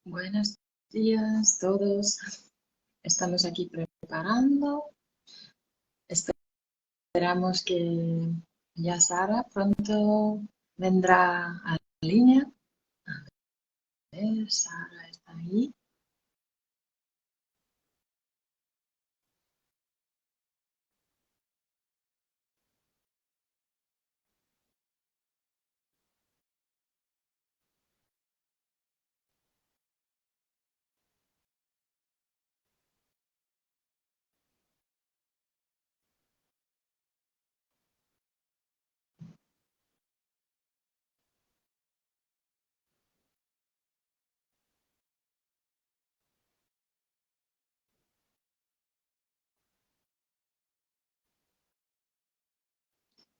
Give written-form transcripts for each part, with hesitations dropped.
Buenos días todos. Estamos aquí preparando. Esperamos que ya Sara pronto vendrá a la línea. A ver, Sara está ahí.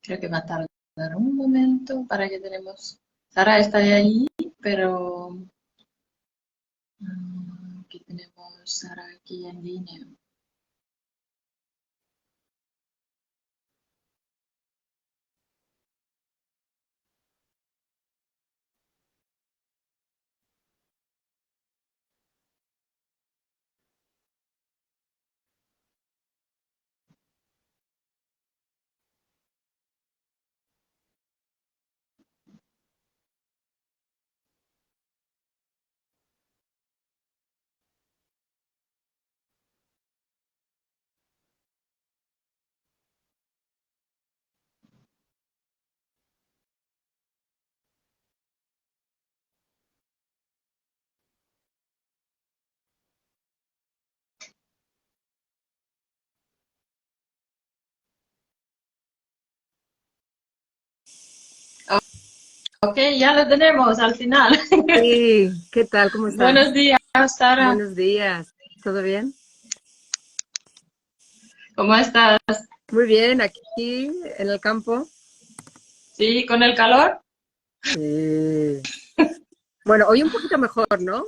Creo que va a tardar un momento para que tenemos... Sara está ahí, pero aquí tenemos Sara aquí en línea. Ok, ya lo tenemos al final. Sí, ¿qué tal? ¿Cómo Buenos estás? días, Sara. Buenos días. ¿Todo bien? ¿Cómo estás? Muy bien, aquí en el campo. ¿Sí? ¿Con el calor? Sí. Bueno, hoy un poquito mejor, ¿no?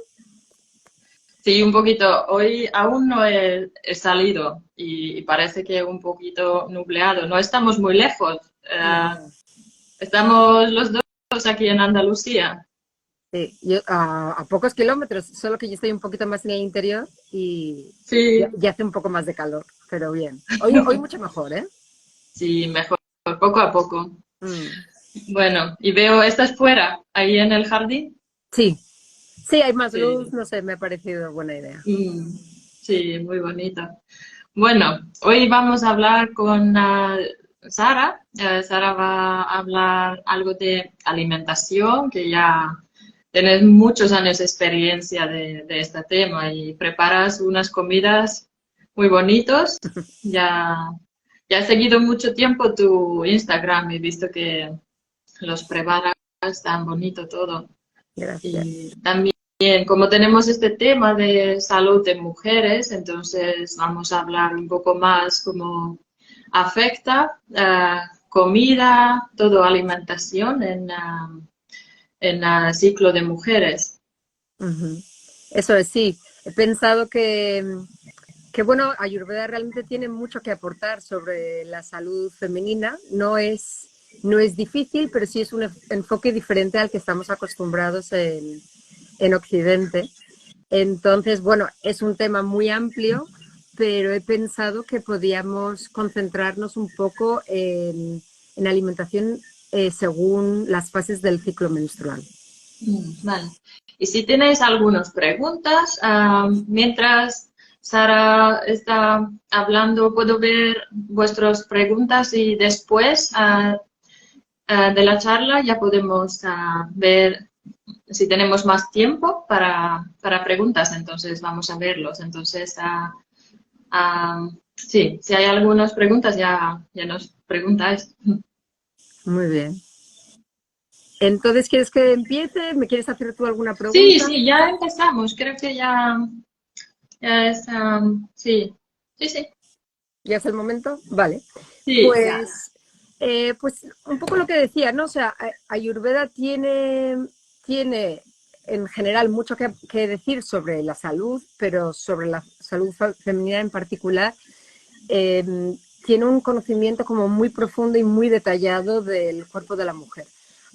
Sí, un poquito. Hoy aún no he salido y parece que un poquito nubleado. No estamos muy lejos. No. Estamos los dos aquí en Andalucía. Sí, yo a pocos kilómetros, solo que yo estoy un poquito más en el interior y Sí, ya hace un poco más de calor, pero bien. Hoy mucho mejor, ¿eh? sí, mejor, poco a poco. Mm. Bueno, y veo, ¿estás fuera, ahí en el jardín? Sí, sí, hay más luz, Sí, no sé, me ha parecido buena idea. mm, sí, muy bonita. Bueno, hoy vamos a hablar con Sara. Sara va a hablar algo de alimentación, que ya tienes muchos años de experiencia de este tema y preparas unas comidas muy bonitos. Ya, ya he seguido mucho tiempo tu Instagram y he visto que los preparas tan bonito todo. Y Gracias. también, como tenemos este tema de salud de mujeres, entonces vamos a hablar un poco más cómo afecta comida, todo alimentación en el ciclo de mujeres. Ujú. Eso es, sí. He pensado que bueno, Ayurveda realmente tiene mucho que aportar sobre la salud femenina. No es difícil, pero sí es un enfoque diferente al que estamos acostumbrados en Occidente. Entonces, bueno, es un tema muy amplio, pero he pensado que podíamos concentrarnos un poco en alimentación según las fases del ciclo menstrual. Vale. Y si tenéis algunas preguntas, mientras Sara está hablando, puedo ver vuestras preguntas y después de la charla ya podemos ver si tenemos más tiempo para preguntas, entonces vamos a verlos. Entonces, sí, si hay algunas preguntas ya nos preguntáis. Muy bien. Entonces, ¿quieres que empiece? ¿Me quieres hacer tú alguna Sí, pregunta? sí, ya empezamos. Creo que ya es, sí, sí, sí, ¿Ya es el momento? Vale. sí, ya. Pues un poco lo que decía, ¿no? O sea, Ayurveda tiene en general mucho que decir sobre la salud, pero sobre la salud femenina en particular, eh, tiene un conocimiento como muy profundo y muy detallado del cuerpo de la mujer.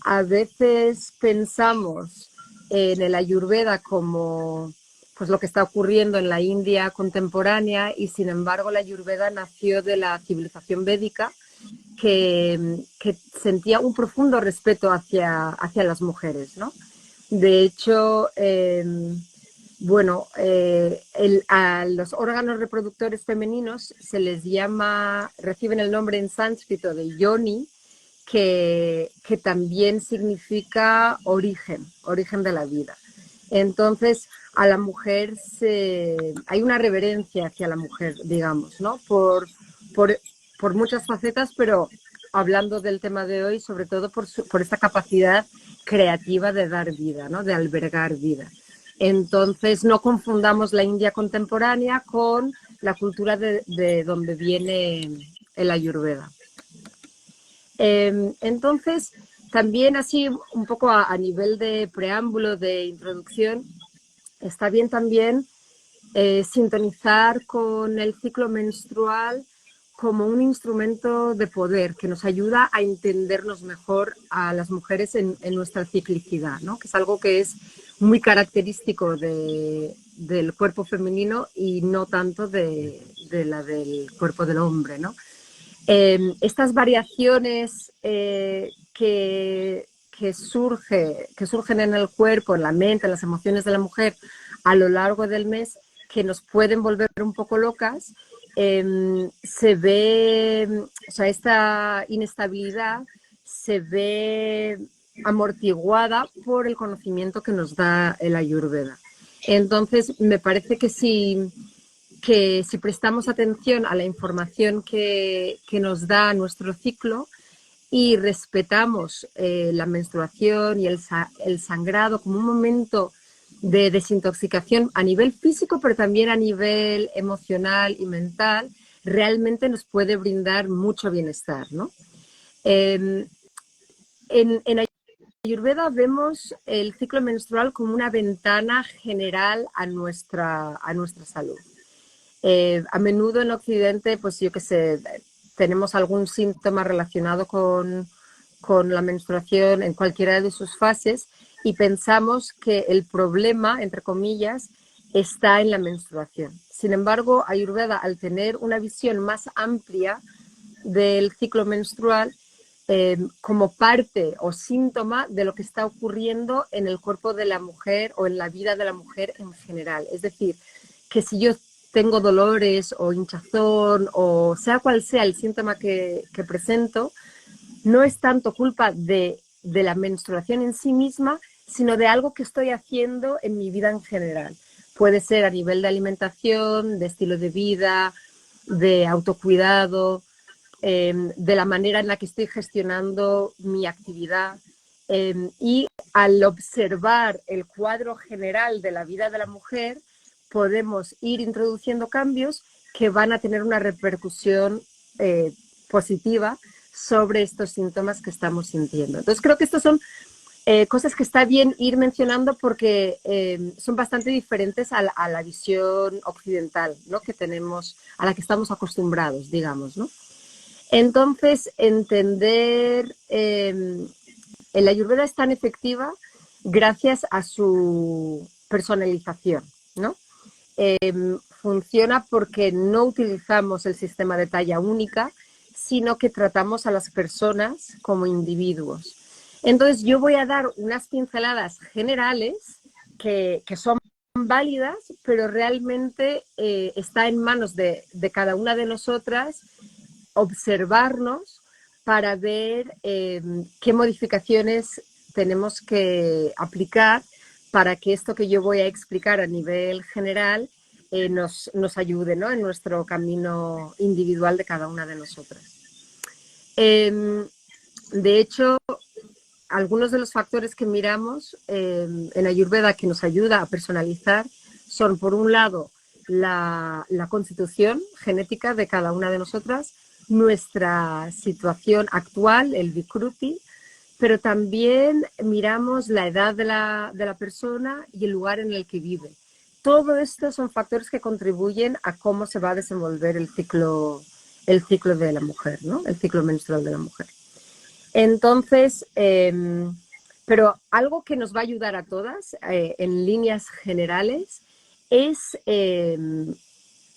A veces pensamos en el Ayurveda como pues lo que está ocurriendo en la India contemporánea, y sin embargo la Ayurveda nació de la civilización védica que sentía un profundo respeto hacia las mujeres, ¿no? De hecho, a los órganos reproductores femeninos se les llama, reciben el nombre en sánscrito de yoni, que también significa origen, origen de la vida. Entonces, a la mujer hay una reverencia hacia la mujer, digamos, ¿no? Por, por muchas facetas, pero hablando del tema de hoy, sobre todo por esta capacidad creativa de dar vida, ¿no? De albergar vida. Entonces, no confundamos la India contemporánea con la cultura de donde viene el Ayurveda. Entonces, también así un poco a nivel de preámbulo, de introducción, está bien también sintonizar con el ciclo menstrual como un instrumento de poder que nos ayuda a entendernos mejor a las mujeres en nuestra ciclicidad, ¿no? Que es algo que es muy característico del cuerpo femenino y no tanto de la del cuerpo del hombre, ¿no? Estas variaciones que surgen en el cuerpo, en la mente, en las emociones de la mujer a lo largo del mes, que nos pueden volver un poco locas, se ve, o sea, esta inestabilidad se ve amortiguada por el conocimiento que nos da el Ayurveda. Entonces, me parece que si prestamos atención a la información que nos da nuestro ciclo y respetamos la menstruación y el sangrado como un momento de desintoxicación a nivel físico, pero también a nivel emocional y mental, realmente nos puede brindar mucho bienestar, ¿no? En Ayurveda vemos el ciclo menstrual como una ventana general a nuestra salud. A menudo en Occidente, pues yo qué sé, tenemos algún síntoma relacionado con la menstruación en cualquiera de sus fases y pensamos que el problema, entre comillas, está en la menstruación. Sin embargo, Ayurveda, al tener una visión más amplia del ciclo menstrual, como parte o síntoma de lo que está ocurriendo en el cuerpo de la mujer o en la vida de la mujer en general. Es decir, que si yo tengo dolores o hinchazón o sea cual sea el síntoma que presento, no es tanto culpa de la menstruación en sí misma, sino de algo que estoy haciendo en mi vida en general. Puede ser a nivel de alimentación, de estilo de vida, de autocuidado, de la manera en la que estoy gestionando mi actividad. Y al observar el cuadro general de la vida de la mujer, podemos ir introduciendo cambios que van a tener una repercusión positiva sobre estos síntomas que estamos sintiendo. Entonces creo que estas son cosas que está bien ir mencionando porque son bastante diferentes a la visión occidental, ¿no? Que tenemos, a la que estamos acostumbrados, digamos, ¿no? Entonces, entender la Ayurveda es tan efectiva gracias a su personalización, ¿no? Funciona porque no utilizamos el sistema de talla única, sino que tratamos a las personas como individuos. Entonces, yo voy a dar unas pinceladas generales que son válidas, pero realmente está en manos de cada una de nosotras observarnos para ver qué modificaciones tenemos que aplicar para que esto que yo voy a explicar a nivel general nos ayude, ¿no? En nuestro camino individual de cada una de nosotras. De hecho, algunos de los factores que miramos en Ayurveda que nos ayuda a personalizar son, por un lado, la constitución genética de cada una de nosotras, nuestra situación actual, el Vikruti, pero también miramos la edad de la persona y el lugar en el que vive. Todo esto son factores que contribuyen a cómo se va a desenvolver el ciclo de la mujer, ¿no? El ciclo menstrual de la mujer. Entonces, Pero algo que nos va a ayudar a todas, en líneas generales, es,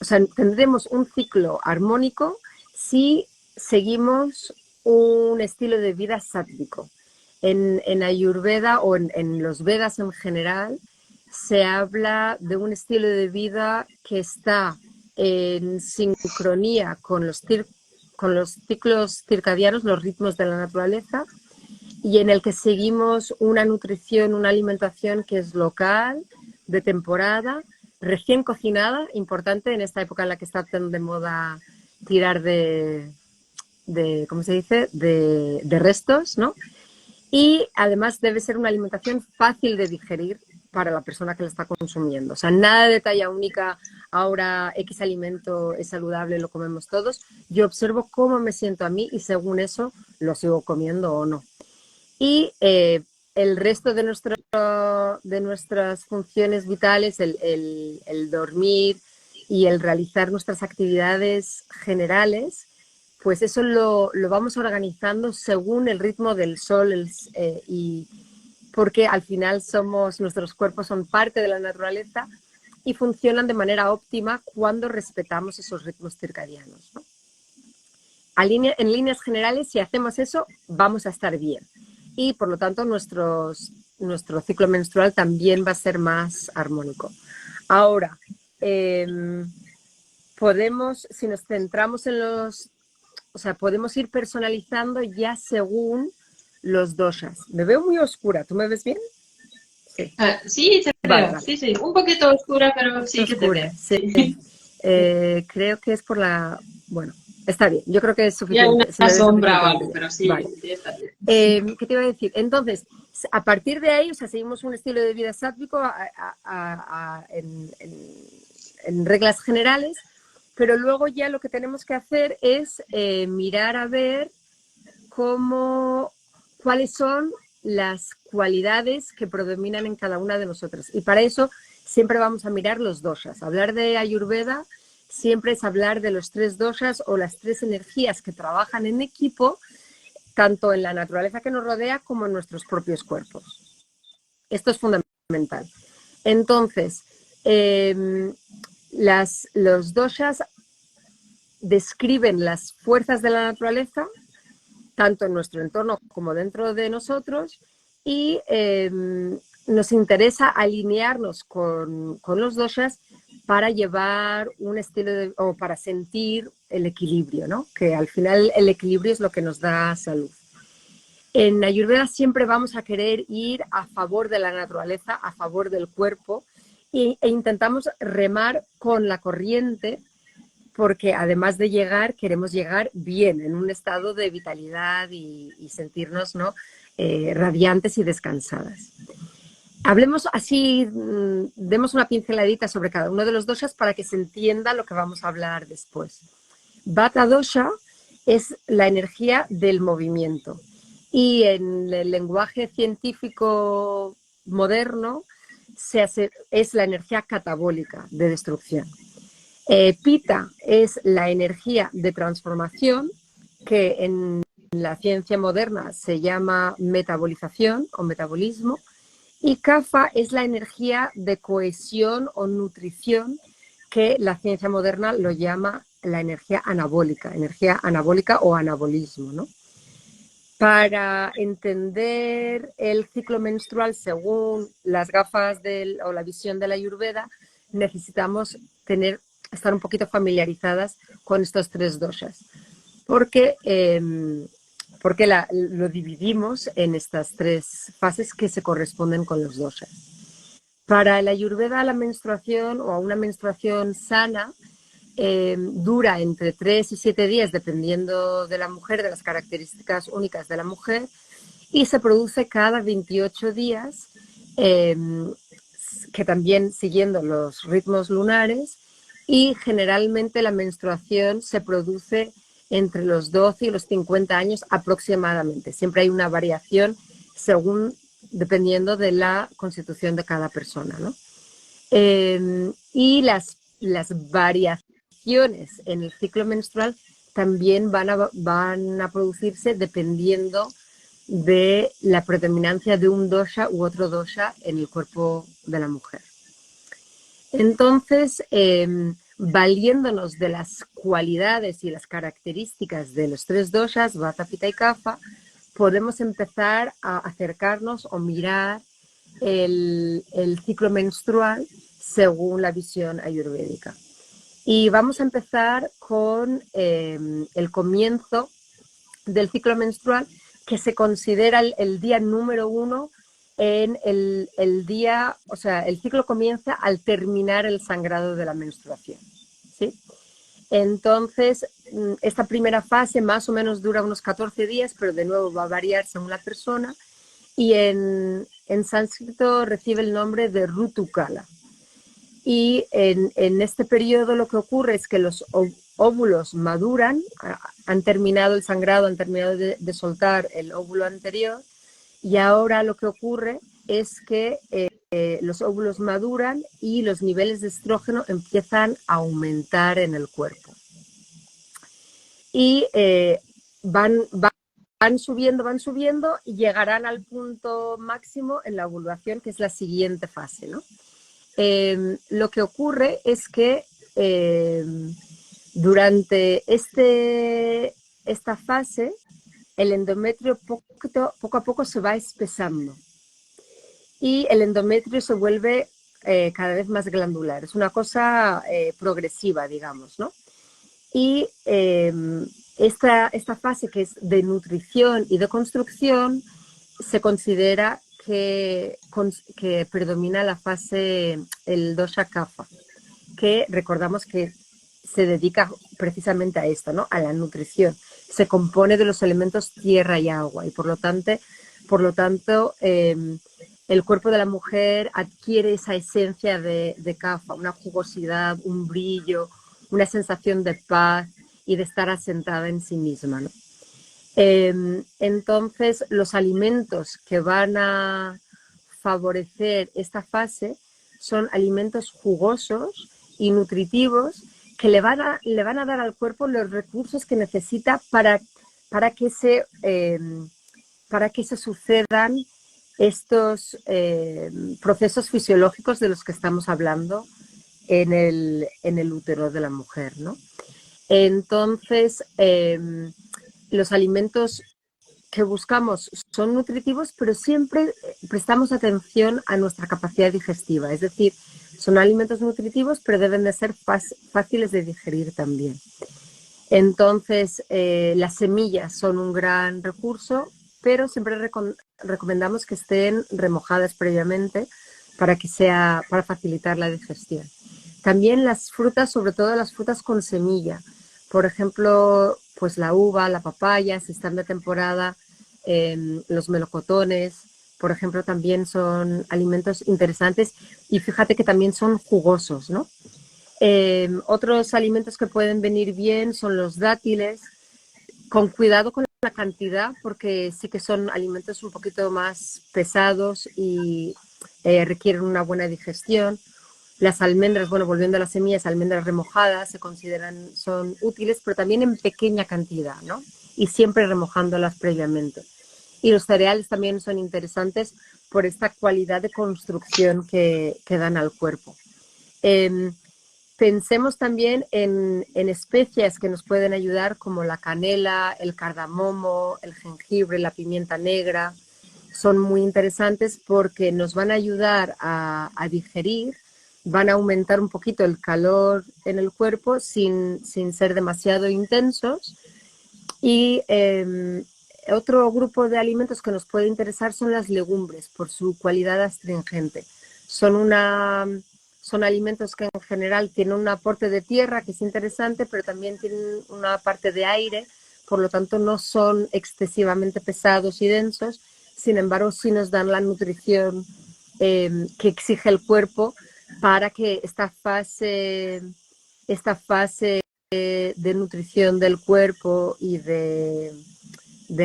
o sea, tendremos un ciclo armónico si seguimos un estilo de vida sátvico. En Ayurveda o en los Vedas en general se habla de un estilo de vida que está en sincronía con los ciclos circadianos, los ritmos de la naturaleza, y en el que seguimos una nutrición, una alimentación que es local, de temporada, recién cocinada, importante en esta época en la que está tan de moda tirar ¿cómo se dice?, de restos, ¿no? Y además debe ser una alimentación fácil de digerir para la persona que la está consumiendo. O sea, nada de talla única, ahora X alimento es saludable, lo comemos todos. Yo observo cómo me siento a mí y según eso lo sigo comiendo o no. Y el resto de nuestras funciones vitales, el dormir y el realizar nuestras actividades generales, pues eso lo vamos organizando según el ritmo del sol y porque al final nuestros cuerpos son parte de la naturaleza y funcionan de manera óptima cuando respetamos esos ritmos circadianos, ¿no? En líneas generales, si hacemos eso, vamos a estar bien. Y por lo tanto, nuestro ciclo menstrual también va a ser más armónico. Ahora, si nos centramos en o sea, podemos ir personalizando ya según los doshas. Me veo muy oscura, ¿tú me ves bien? Sí, sí, te veo. Vale. Sí, sí, un poquito oscura, pero sí que te veo. Sí. Creo que es por bueno, está bien, yo creo que es suficiente. Ya una sombra o algo, pero sí, vale. Sí está bien. ¿Qué te iba a decir? Entonces, a partir de ahí, o sea, seguimos un estilo de vida sátvico en reglas generales, pero luego ya lo que tenemos que hacer es mirar a ver cuáles son las cualidades que predominan en cada una de nosotras. Y para eso siempre vamos a mirar los doshas. Hablar de Ayurveda siempre es hablar de los 3 doshas o las 3 energías que trabajan en equipo, tanto en la naturaleza que nos rodea como en nuestros propios cuerpos. Esto es fundamental. Entonces, los doshas describen las fuerzas de la naturaleza, tanto en nuestro entorno como dentro de nosotros, y nos interesa alinearnos con los doshas para llevar un estilo o para sentir el equilibrio, ¿no? Que al final el equilibrio es lo que nos da salud. En Ayurveda siempre vamos a querer ir a favor de la naturaleza, a favor del cuerpo, e intentamos remar con la corriente, porque además de queremos llegar bien, en un estado de vitalidad y sentirnos, ¿no?, radiantes y descansadas. Hablemos así, demos una pinceladita sobre cada uno de los doshas para que se entienda lo que vamos a hablar después. Vata dosha es la energía del movimiento y en el lenguaje científico moderno es la energía catabólica de destrucción. Pita es la energía de transformación, que en la ciencia moderna se llama metabolización o metabolismo, y Kapha es la energía de cohesión o nutrición, que la ciencia moderna lo llama la energía anabólica o anabolismo, ¿no? Para entender el ciclo menstrual según las gafas o la visión de la Ayurveda, necesitamos estar un poquito familiarizadas con estos 3 doshas, porque lo dividimos en estas 3 fases que se corresponden con los doshas. Para la Ayurveda, la menstruación o una menstruación sana dura entre 3 y 7 días, dependiendo de la mujer, de las características únicas de la mujer, y se produce cada 28 días, que también siguiendo los ritmos lunares, y generalmente la menstruación se produce entre los 12 y los 50 años aproximadamente. Siempre hay una variación dependiendo de la constitución de cada persona, ¿no? Y las variaciones en el ciclo menstrual también van a producirse dependiendo de la predominancia de un dosha u otro dosha en el cuerpo de la mujer. Entonces, valiéndonos de las cualidades y las características de los tres doshas, Vata, Pitta y Kapha, podemos empezar a acercarnos o mirar el ciclo menstrual según la visión ayurvédica. Y vamos a empezar con el comienzo del ciclo menstrual, que se considera el día número 1 en el día, o sea, el ciclo comienza al terminar el sangrado de la menstruación, ¿sí? Entonces, esta primera fase más o menos dura unos 14 días, pero de nuevo va a variar según la persona, y en sánscrito recibe el nombre de Rutukala. Y en este periodo lo que ocurre es que los óvulos maduran, han terminado el sangrado, han terminado de soltar el óvulo anterior, y ahora lo que ocurre es que los óvulos maduran y los niveles de estrógeno empiezan a aumentar en el cuerpo. Y van subiendo y llegarán al punto máximo en la ovulación, que es la siguiente fase, ¿no? Lo que ocurre es que durante esta fase el endometrio poco a poco se va espesando y el endometrio se vuelve cada vez más glandular. Es una cosa progresiva, digamos, ¿no? Y esta fase, que es de nutrición y de construcción, se considera que predomina la fase, el dosha kapha, que recordamos que se dedica precisamente a esto, ¿no? A la nutrición. Se compone de los elementos tierra y agua, y por lo tanto el cuerpo de la mujer adquiere esa esencia de kapha, una jugosidad, un brillo, una sensación de paz y de estar asentada en sí misma, ¿no? Entonces, los alimentos que van a favorecer esta fase son alimentos jugosos y nutritivos que le van a dar al cuerpo los recursos que necesita para que se sucedan estos procesos fisiológicos de los que estamos hablando en el útero de la mujer, ¿no? Entonces, los alimentos que buscamos son nutritivos, pero siempre prestamos atención a nuestra capacidad digestiva. Es decir, son alimentos nutritivos, pero deben de ser fáciles de digerir también. Entonces, las semillas son un gran recurso, pero siempre recomendamos que estén remojadas previamente para facilitar la digestión. También las frutas, sobre todo las frutas con semilla. Por ejemplo, pues la uva, la papaya, si están de temporada, los melocotones, por ejemplo, también son alimentos interesantes y fíjate que también son jugosos, ¿no? Otros alimentos que pueden venir bien son los dátiles, con cuidado con la cantidad, porque sí que son alimentos un poquito más pesados y requieren una buena digestión. Las almendras, bueno, volviendo a las semillas, almendras remojadas son útiles, pero también en pequeña cantidad, ¿no? Y siempre remojándolas previamente. Y los cereales también son interesantes por esta cualidad de construcción que dan al cuerpo. Pensemos también en especias que nos pueden ayudar, como la canela, el cardamomo, el jengibre, la pimienta negra. Son muy interesantes porque nos van a ayudar a digerir, van a aumentar un poquito el calor en el cuerpo sin ser demasiado intensos. Y otro grupo de alimentos que nos puede interesar son las legumbres, por su cualidad astringente. Son alimentos que en general tienen un aporte de tierra, que es interesante, pero también tienen una parte de aire, por lo tanto no son excesivamente pesados y densos. Sin embargo, sí nos dan la nutrición que exige el cuerpo para que esta fase de nutrición del cuerpo y de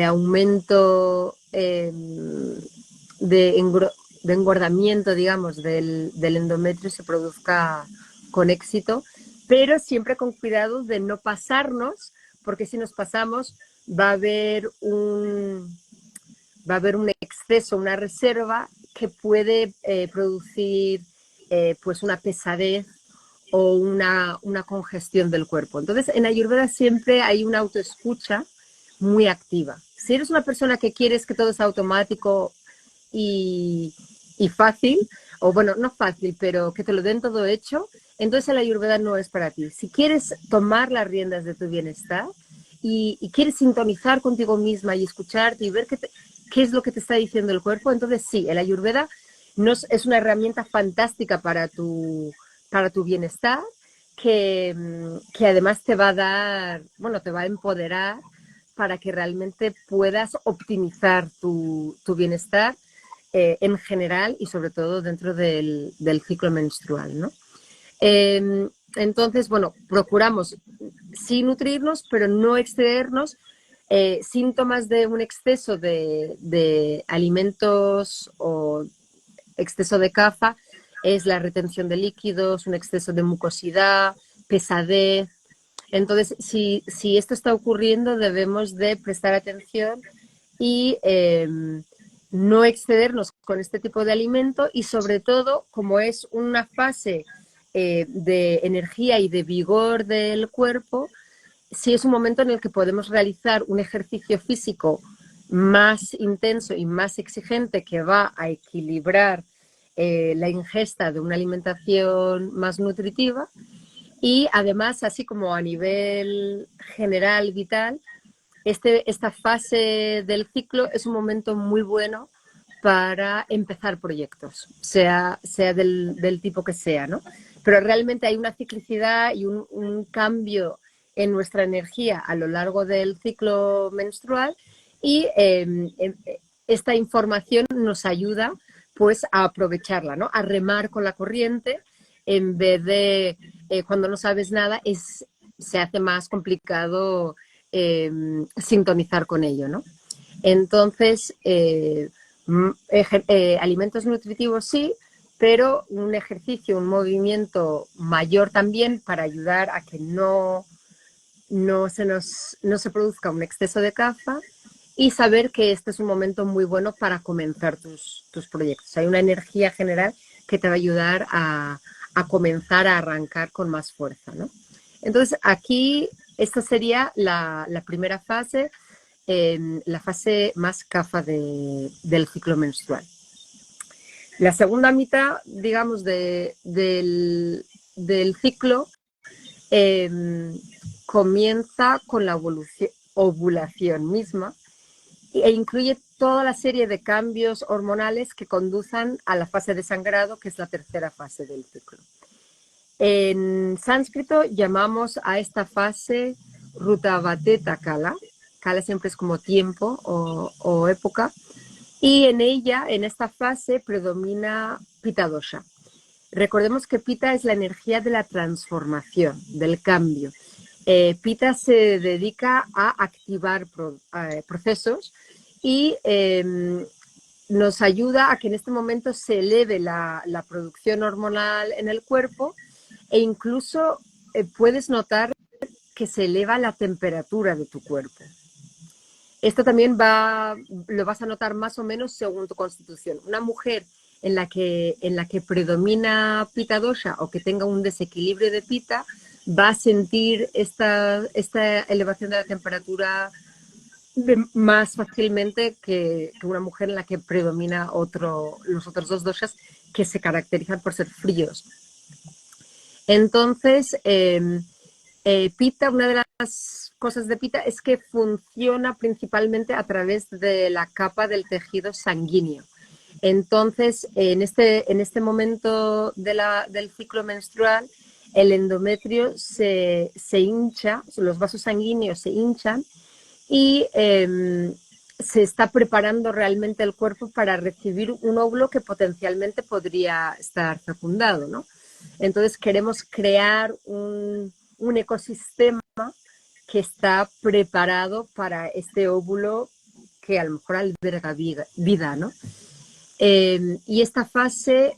aumento de engordamiento, digamos, del endometrio se produzca con éxito, pero siempre con cuidado de no pasarnos, porque si nos pasamos va a haber va a haber un exceso, una reserva que puede producir pues una pesadez o una congestión del cuerpo. Entonces, en Ayurveda siempre hay una autoescucha muy activa. Si eres una persona que quieres que todo sea automático y, y fácil, o bueno, no fácil, pero que te lo den todo hecho, entonces la Ayurveda no es para ti. Si quieres tomar las riendas de tu bienestar y quieres sintonizar contigo misma y escucharte y ver qué es lo que te está diciendo el cuerpo, entonces sí, el Ayurveda es una herramienta fantástica para tu bienestar, que además te va a dar, bueno, te va a empoderar para que realmente puedas optimizar tu bienestar en general y sobre todo dentro del ciclo menstrual, ¿no? Entonces, bueno, procuramos sí nutrirnos, pero no excedernos. Síntomas de un exceso de alimentos o exceso de kapha es la retención de líquidos, un exceso de mucosidad, pesadez. Entonces, si esto está ocurriendo, debemos de prestar atención y no excedernos con este tipo de alimento y sobre todo, como es una fase de energía y de vigor del cuerpo, si es un momento en el que podemos realizar un ejercicio físico más intenso y más exigente que va a equilibrar la ingesta de una alimentación más nutritiva y además, así como a nivel general, vital, esta fase del ciclo es un momento muy bueno para empezar proyectos, sea del tipo que sea, ¿no? Pero realmente hay una ciclicidad y un cambio en nuestra energía a lo largo del ciclo menstrual y esta información nos ayuda pues a aprovecharla, ¿no? A remar con la corriente en vez de cuando no sabes nada se hace más complicado sintonizar con ello, ¿no? Entonces, alimentos nutritivos sí, pero un ejercicio, un movimiento mayor también para ayudar a que no se produzca un exceso de kapha y saber que este es un momento muy bueno para comenzar tus proyectos. Hay una energía general que te va a ayudar a comenzar a arrancar con más fuerza, ¿no? Entonces, aquí esta sería la primera fase, la fase más kapha del ciclo menstrual. La segunda mitad, digamos, del ciclo comienza con la ovulación misma e incluye toda la serie de cambios hormonales que conduzcan a la fase de sangrado, que es la tercera fase del ciclo. En sánscrito llamamos a esta fase Rutavateta Kala. Kala siempre es como tiempo o época. Y en ella, en esta fase, predomina Pitta Dosha. Recordemos que Pitta es la energía de la transformación, del cambio. Pitta se dedica a activar procesos y nos ayuda a que en este momento se eleve la producción hormonal en el cuerpo e incluso puedes notar que se eleva la temperatura de tu cuerpo. Esto también lo vas a notar más o menos según tu constitución. Una mujer en la que predomina Pitta Dosha o que tenga un desequilibrio de Pitta va a sentir esta elevación de la temperatura más fácilmente que una mujer en la que predomina los otros dos doshas que se caracterizan por ser fríos. Entonces, Pitta, una de las cosas de Pitta es que funciona principalmente a través de la capa del tejido sanguíneo. Entonces, en este momento del ciclo menstrual, el endometrio se hincha, los vasos sanguíneos se hinchan y se está preparando realmente el cuerpo para recibir un óvulo que potencialmente podría estar fecundado, ¿no? Entonces queremos crear un ecosistema que está preparado para este óvulo que a lo mejor alberga vida, ¿no? Y esta fase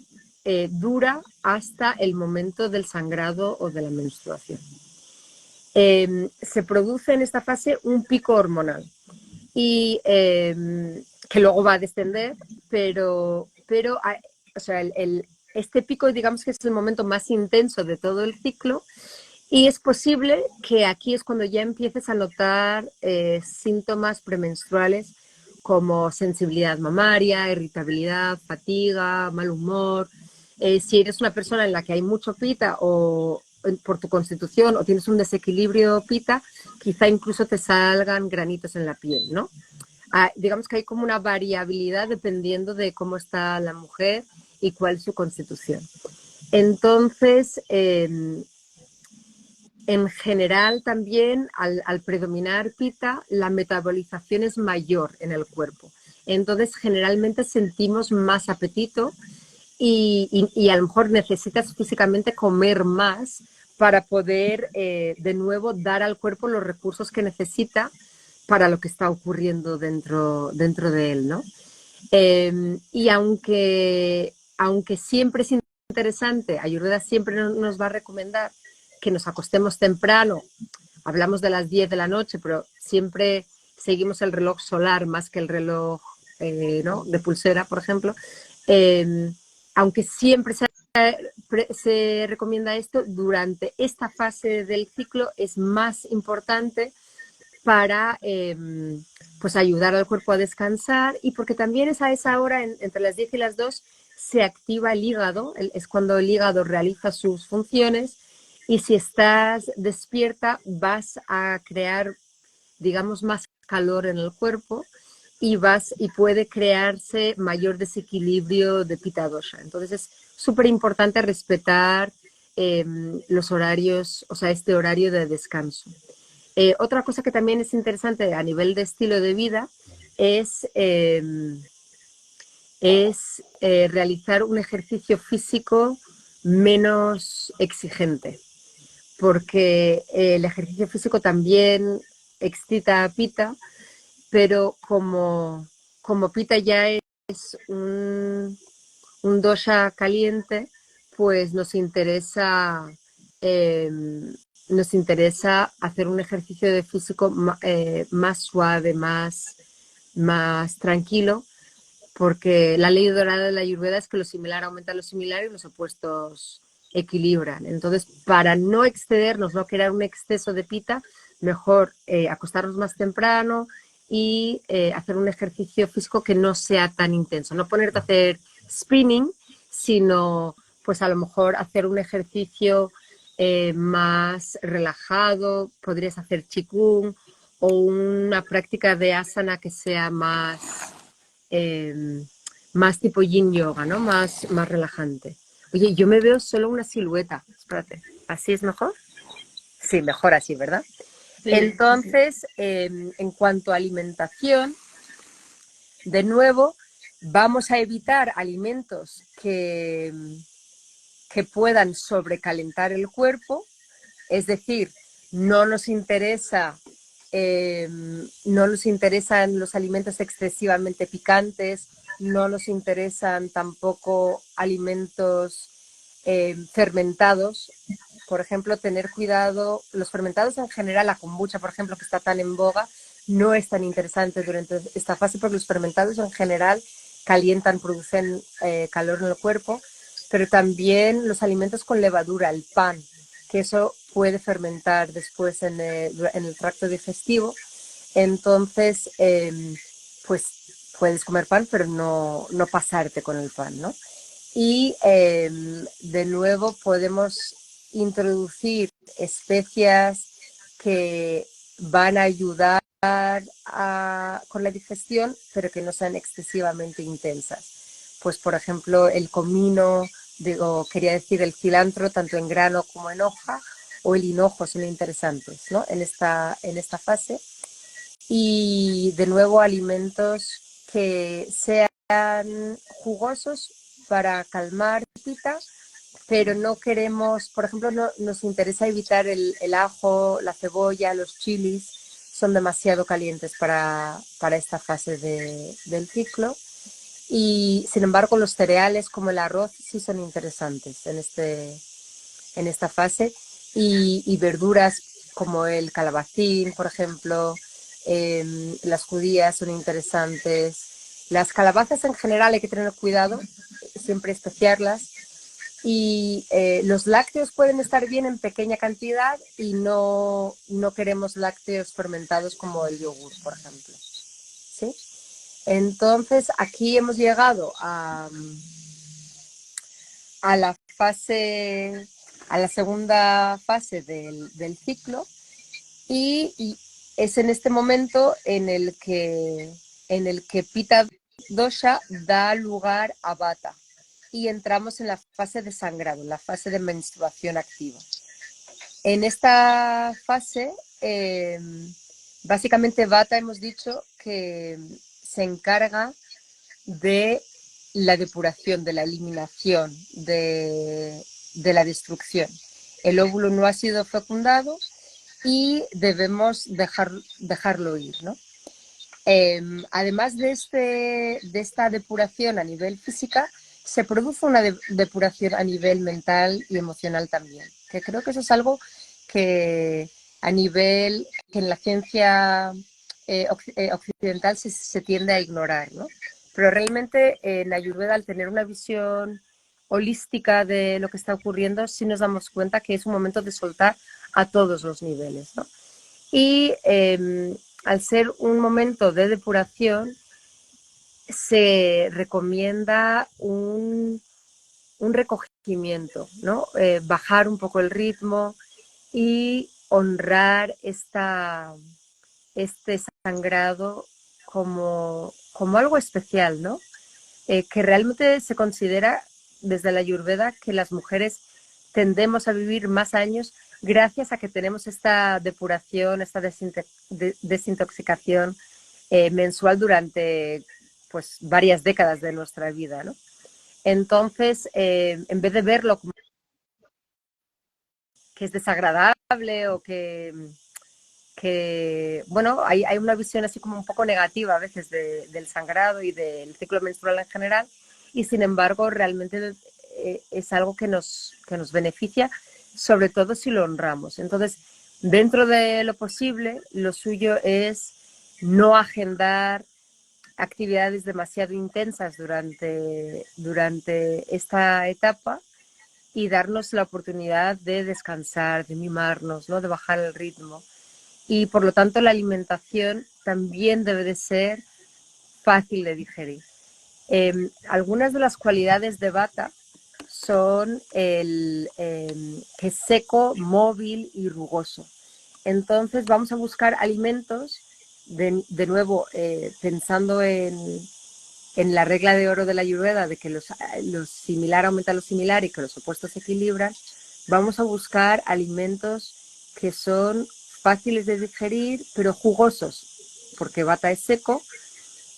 dura hasta el momento del sangrado o de la menstruación. Se produce en esta fase un pico hormonal y que luego va a descender, pero o sea, este pico, digamos que es el momento más intenso de todo el ciclo, y es posible que aquí es cuando ya empieces a notar síntomas premenstruales como sensibilidad mamaria, irritabilidad, fatiga, mal humor. Si eres una persona en la que hay mucho pita o por tu constitución o tienes un desequilibrio pita, quizá incluso te salgan granitos en la piel, ¿no? Digamos que hay como una variabilidad dependiendo de cómo está la mujer y cuál es su constitución. Entonces, en general también al predominar pita, la metabolización es mayor en el cuerpo. Entonces generalmente sentimos más apetito y a lo mejor necesitas físicamente comer más para poder de nuevo dar al cuerpo los recursos que necesita para lo que está ocurriendo dentro de él, ¿no? Y aunque siempre es interesante, Ayurveda siempre nos va a recomendar que nos acostemos temprano, hablamos de las 10 de la noche, pero siempre seguimos el reloj solar más que el reloj ¿no? de pulsera, por ejemplo. Aunque siempre se recomienda esto, durante esta fase del ciclo es más importante para pues ayudar al cuerpo a descansar y porque también es a esa hora, entre las 10 y las 2, se activa el hígado, es cuando el hígado realiza sus funciones y si estás despierta vas a crear, digamos, más calor en el cuerpo y puede crearse mayor desequilibrio de Pitta Dosha. Entonces es súper importante respetar los horarios, o sea, este horario de descanso. Otra cosa que también es interesante a nivel de estilo de vida es realizar un ejercicio físico menos exigente, porque el ejercicio físico también excita a Pita, pero como Pita ya es un dosha caliente, pues eh, nos interesa hacer un ejercicio de físico más suave, más tranquilo, porque la ley dorada de la Ayurveda es que lo similar aumenta lo similar y los opuestos equilibran. Entonces, para no excedernos, no crear un exceso de pita, mejor acostarnos más temprano y hacer un ejercicio físico que no sea tan intenso. No ponerte a hacer spinning, sino pues a lo mejor hacer un ejercicio más relajado, podrías hacer qigong o una práctica de asana que sea eh, más tipo yin yoga, ¿no? Más relajante. Oye, yo me veo solo una silueta. Espérate, ¿así es mejor? Sí, mejor así, ¿verdad? Sí, sí, sí. Entonces, en cuanto a alimentación, de nuevo, vamos a evitar alimentos que puedan sobrecalentar el cuerpo, es decir, no nos interesa no nos interesan los alimentos excesivamente picantes, no nos interesan tampoco alimentos fermentados. Por ejemplo, tener cuidado, los fermentados en general, la kombucha, por ejemplo, que está tan en boga, no es tan interesante durante esta fase porque los fermentados en general calientan, producen calor en el cuerpo, pero también los alimentos con levadura, el pan, que eso puede fermentar después en el tracto digestivo. Entonces, pues puedes comer pan, pero no pasarte con el pan, ¿no? Y de nuevo podemos introducir especias que van a ayudar con la digestión, pero que no sean excesivamente intensas. Pues, por ejemplo, el comino, quería decir el cilantro, tanto en grano como en hoja, o el hinojo son interesantes, ¿no? En esta fase. Y de nuevo alimentos que sean jugosos para calmar pita, pero no queremos, por ejemplo, nos interesa evitar el ajo, la cebolla, los chilis, son demasiado calientes para esta fase del ciclo. Y sin embargo, los cereales como el arroz sí son interesantes en esta fase. Y verduras como el calabacín, por ejemplo, las judías son interesantes. Las calabazas en general hay que tener cuidado, siempre especiarlas. Y los lácteos pueden estar bien en pequeña cantidad y no queremos lácteos fermentados como el yogur, por ejemplo. ¿Sí? Entonces, aquí hemos llegado a la fase, a la segunda fase del ciclo y es en este momento en el que Pitta Dosha da lugar a Vata y entramos en la fase de sangrado, la fase de menstruación activa. En esta fase, básicamente Vata hemos dicho que se encarga de la depuración, de la eliminación, de la destrucción. El óvulo no ha sido fecundado y debemos dejarlo ir, ¿no? Además de esta depuración a nivel física, se produce una depuración a nivel mental y emocional también, que creo que eso es algo que que en la ciencia occidental se tiende a ignorar, ¿no? Pero realmente en Ayurveda, al tener una visión holística de lo que está ocurriendo, sí nos damos cuenta que es un momento de soltar a todos los niveles, ¿no? Y al ser un momento de depuración, se recomienda un recogimiento, ¿no? Bajar un poco el ritmo y honrar este sangrado como algo especial, ¿no? Que realmente se considera desde la Ayurveda que las mujeres tendemos a vivir más años gracias a que tenemos esta depuración, esta desintoxicación mensual durante pues varias décadas de nuestra vida, ¿no? Entonces, en vez de verlo como que es desagradable o bueno, hay una visión así como un poco negativa a veces del sangrado y del ciclo menstrual en general, y sin embargo realmente es algo que nos beneficia, sobre todo si lo honramos. Entonces, dentro de lo posible, lo suyo es no agendar actividades demasiado intensas durante esta etapa y darnos la oportunidad de descansar, de mimarnos, ¿no? De bajar el ritmo. Y por lo tanto la alimentación también debe de ser fácil de digerir. Algunas de las cualidades de Vata son que es seco, móvil y rugoso. Entonces vamos a buscar alimentos, de nuevo, pensando en la regla de oro de la Ayurveda, de que los similar aumenta lo similar y que los opuestos se equilibran. Vamos a buscar alimentos que son fáciles de digerir, pero jugosos, porque Vata es seco,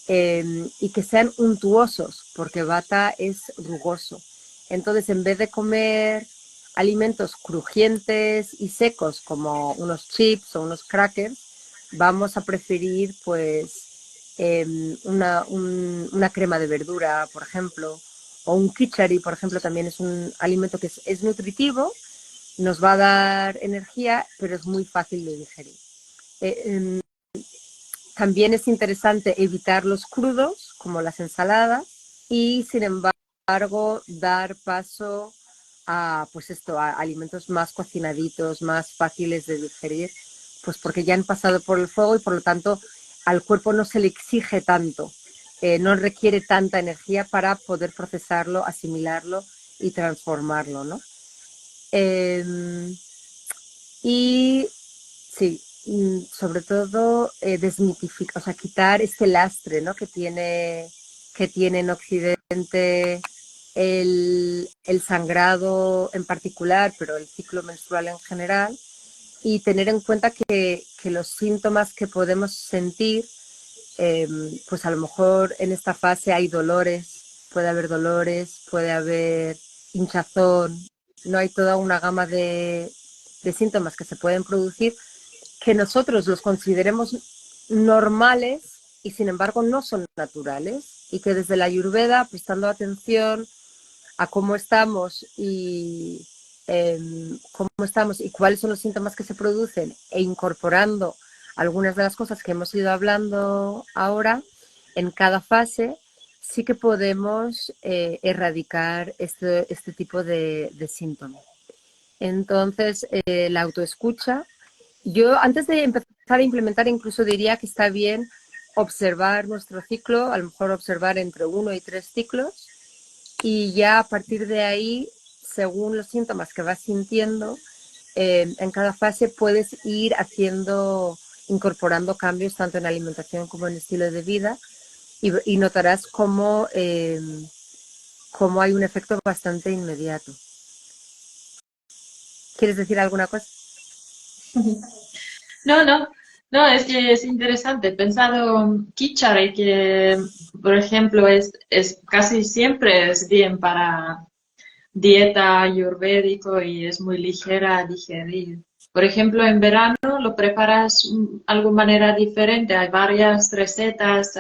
y que sean untuosos, porque Vata es rugoso. Entonces, en vez de comer alimentos crujientes y secos como unos chips o unos crackers, vamos a preferir pues una crema de verdura, por ejemplo, o un khichdi, por ejemplo, también es un alimento que es nutritivo, nos va a dar energía, pero es muy fácil de digerir. También es interesante evitar los crudos, como las ensaladas, y sin embargo dar paso pues esto, a alimentos más cocinaditos, más fáciles de digerir, pues porque ya han pasado por el fuego y por lo tanto al cuerpo no se le exige tanto, no requiere tanta energía para poder procesarlo, asimilarlo y transformarlo, ¿no? Y sí, sobre todo desmitificar, o sea, quitar este lastre, ¿no? Que tiene en Occidente el sangrado en particular, pero el ciclo menstrual en general, y tener en cuenta que los síntomas que podemos sentir, pues a lo mejor en esta fase hay dolores, puede haber hinchazón, no hay toda una gama de síntomas que se pueden producir que nosotros los consideremos normales y sin embargo no son naturales, y que desde la Ayurveda, prestando atención a cómo estamos y cuáles son los síntomas que se producen e incorporando algunas de las cosas que hemos ido hablando ahora, en cada fase sí que podemos erradicar este tipo de síntomas. Entonces, la autoescucha, yo antes de empezar a implementar incluso diría que está bien observar nuestro ciclo, a lo mejor observar entre 1 y 3 ciclos, y ya a partir de ahí, según los síntomas que vas sintiendo, en cada fase puedes ir incorporando cambios tanto en alimentación como en estilo de vida y notarás cómo hay un efecto bastante inmediato. ¿Quieres decir alguna cosa? No, no, no, es que es interesante. He pensado Kichari, que por ejemplo es casi siempre es bien para dieta ayurvédico y es muy ligera a digerir. Por ejemplo, en verano lo preparas de alguna manera diferente. Hay varias recetas,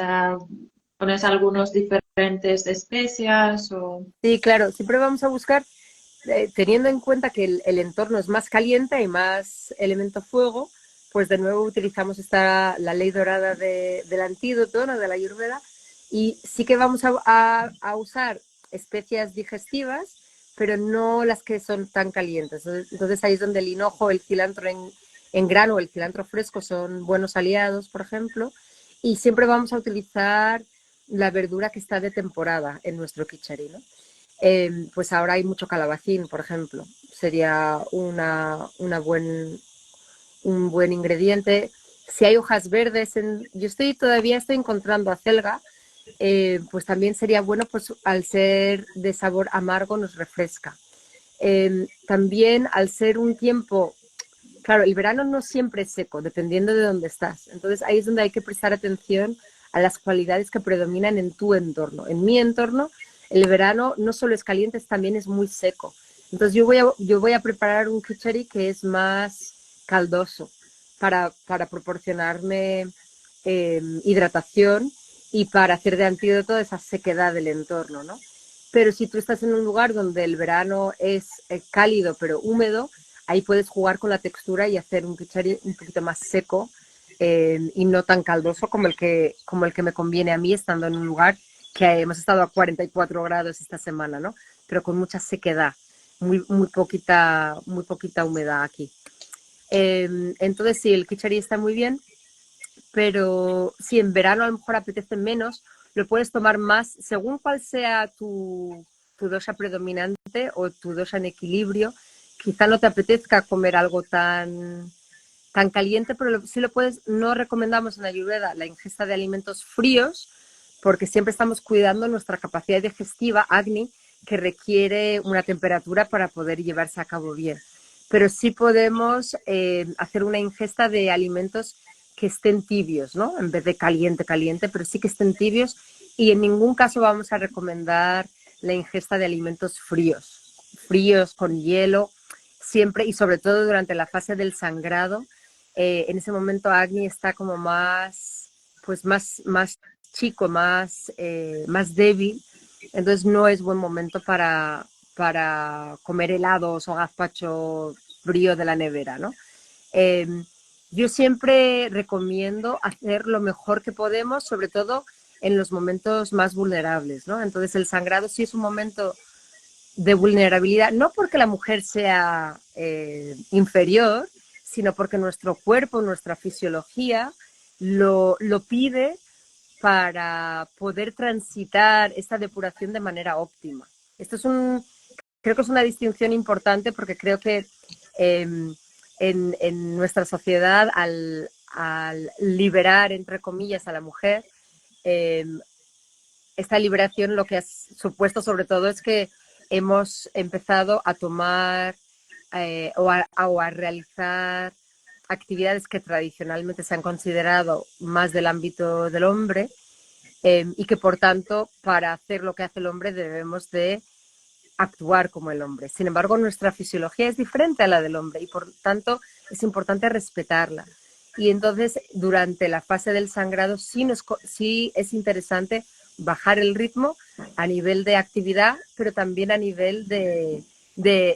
pones algunos diferentes especias o... Sí, claro, siempre vamos a buscar, teniendo en cuenta que el entorno es más caliente y más elemento fuego, pues de nuevo utilizamos la ley dorada del antídoto, ¿no? De la Ayurveda, y sí que vamos a usar especias digestivas, pero no las que son tan calientes. Entonces ahí es donde el hinojo, el cilantro en grano o el cilantro fresco son buenos aliados, por ejemplo, y siempre vamos a utilizar la verdura que está de temporada en nuestro kichari, ¿no? Pues ahora hay mucho calabacín, por ejemplo. Sería un buen ingrediente. Si hay hojas verdes, yo todavía estoy encontrando acelga, pues también sería bueno, pues al ser de sabor amargo nos refresca. También al ser un tiempo, claro, el verano no siempre es seco, dependiendo de dónde estás. Entonces ahí es donde hay que prestar atención a las cualidades que predominan en tu entorno. En mi entorno, el verano no solo es caliente, también es muy seco. Entonces yo voy a preparar un kichari que es más caldoso para proporcionarme hidratación y para hacer de antídoto esa sequedad del entorno, ¿no? Pero si tú estás en un lugar donde el verano es cálido pero húmedo, ahí puedes jugar con la textura y hacer un kichari un poquito más seco y no tan caldoso como el que me conviene a mí estando en un lugar que hemos estado a 44 grados esta semana, ¿no? Pero con mucha sequedad, muy poquita humedad aquí. Entonces sí, el kichari está muy bien, pero si en verano a lo mejor apetece menos, lo puedes tomar más según cuál sea tu dosha predominante o tu dosha en equilibrio. Quizá no te apetezca comer algo tan caliente, pero sí lo puedes. No recomendamos en Ayurveda la ingesta de alimentos fríos porque siempre estamos cuidando nuestra capacidad digestiva, Agni, que requiere una temperatura para poder llevarse a cabo bien. Pero sí podemos hacer una ingesta de alimentos que estén tibios, ¿no? En vez de caliente, caliente, pero sí que estén tibios, y en ningún caso vamos a recomendar la ingesta de alimentos fríos con hielo, siempre y sobre todo durante la fase del sangrado. En ese momento Agni está como pues más chico, más débil, entonces no es buen momento para comer helados o gazpacho frío de la nevera, ¿no? Eh, yo siempre recomiendo hacer lo mejor que podemos, sobre todo en los momentos más vulnerables, ¿no? Entonces el sangrado sí es un momento de vulnerabilidad, no porque la mujer sea inferior, sino porque nuestro cuerpo, nuestra fisiología lo pide para poder transitar esta depuración de manera óptima. Creo que es una distinción importante porque creo que en nuestra sociedad, al liberar, entre comillas, a la mujer, eh, esta liberación lo que ha supuesto sobre todo es que hemos empezado a tomar o a realizar actividades que tradicionalmente se han considerado más del ámbito del hombre y que por tanto para hacer lo que hace el hombre debemos de actuar como el hombre. Sin embargo, nuestra fisiología es diferente a la del hombre y por tanto es importante respetarla. Y entonces, durante la fase del sangrado, sí es interesante bajar el ritmo a nivel de actividad, pero también a nivel de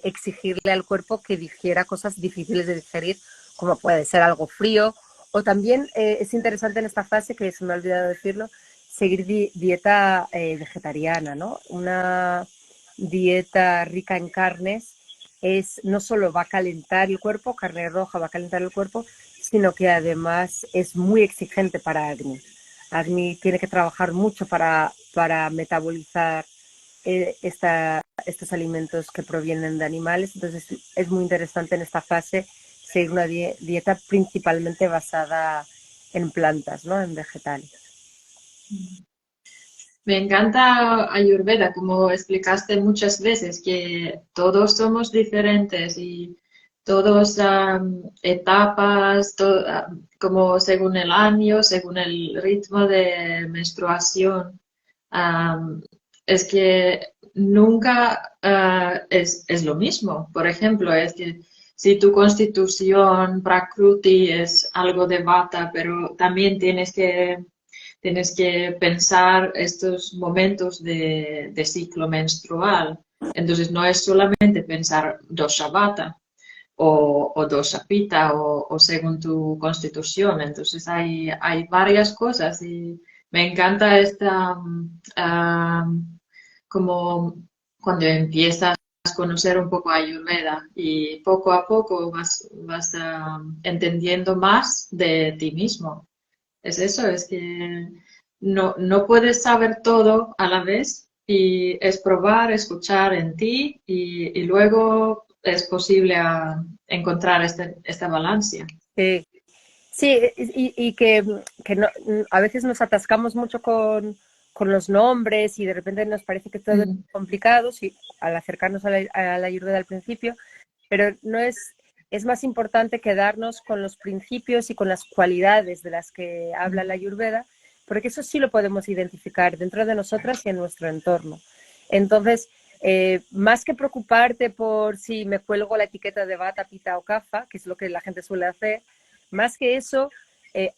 exigirle al cuerpo que digiera cosas difíciles de digerir, como puede ser algo frío. O también es interesante en esta fase, que se me ha olvidado decirlo, seguir dieta vegetariana, ¿no? Una dieta rica en carnes no solo va a calentar el cuerpo, carne roja va a calentar el cuerpo, sino que además es muy exigente para Agni. Agni tiene que trabajar mucho para metabolizar estos alimentos que provienen de animales. Entonces es muy interesante en esta fase seguir una dieta principalmente basada en plantas, ¿no? En vegetales. Me encanta Ayurveda, como explicaste muchas veces, que todos somos diferentes y todos etapas, como según el año, según el ritmo de menstruación. Am, es que nunca es lo mismo. Por ejemplo, es que si tu constitución Prakruti es algo de Vata, pero también tienes que pensar estos momentos de ciclo menstrual. Entonces, no es solamente pensar dosha vata o dosha pitta o según tu constitución. Entonces, hay varias cosas y me encanta esta, como cuando empiezas a conocer un poco Ayurveda y poco a poco vas entendiendo más de ti mismo. Es eso, es que no puedes saber todo a la vez y es probar, escuchar en ti y luego es posible encontrar esta balanza. Sí, sí, y que a veces nos atascamos mucho con los nombres y de repente nos parece que todo es Mm, complicado sí, al acercarnos a la Ayurveda al principio, pero no es más importante quedarnos con los principios y con las cualidades de las que habla la mm, Ayurveda, porque eso sí lo podemos identificar dentro de nosotras y en nuestro entorno. Entonces, más que preocuparte por si me cuelgo la etiqueta de Vata, Pitta o Kapha, que es lo que la gente suele hacer, más que eso,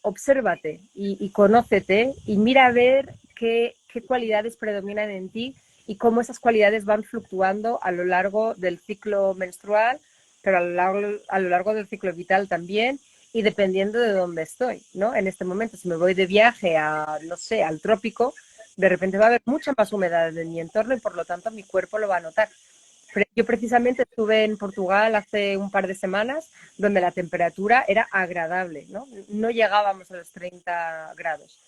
obsérvate y conócete y mira a ver qué cualidades predominan en ti y cómo esas cualidades van fluctuando a lo largo del ciclo menstrual, pero a lo largo del ciclo vital también y dependiendo de dónde estoy, ¿no? En este momento, si me voy de viaje no sé, al trópico, de repente va a haber mucha más humedad en mi entorno y por lo tanto mi cuerpo lo va a notar. Yo precisamente estuve en Portugal hace un par de semanas donde la temperatura era agradable, ¿no? No llegábamos a los 30 grados.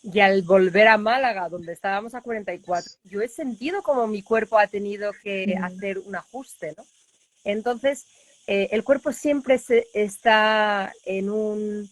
Y al volver a Málaga, donde estábamos a 44, yo he sentido como mi cuerpo ha tenido que mm, hacer un ajuste, ¿no? Entonces, el cuerpo siempre está en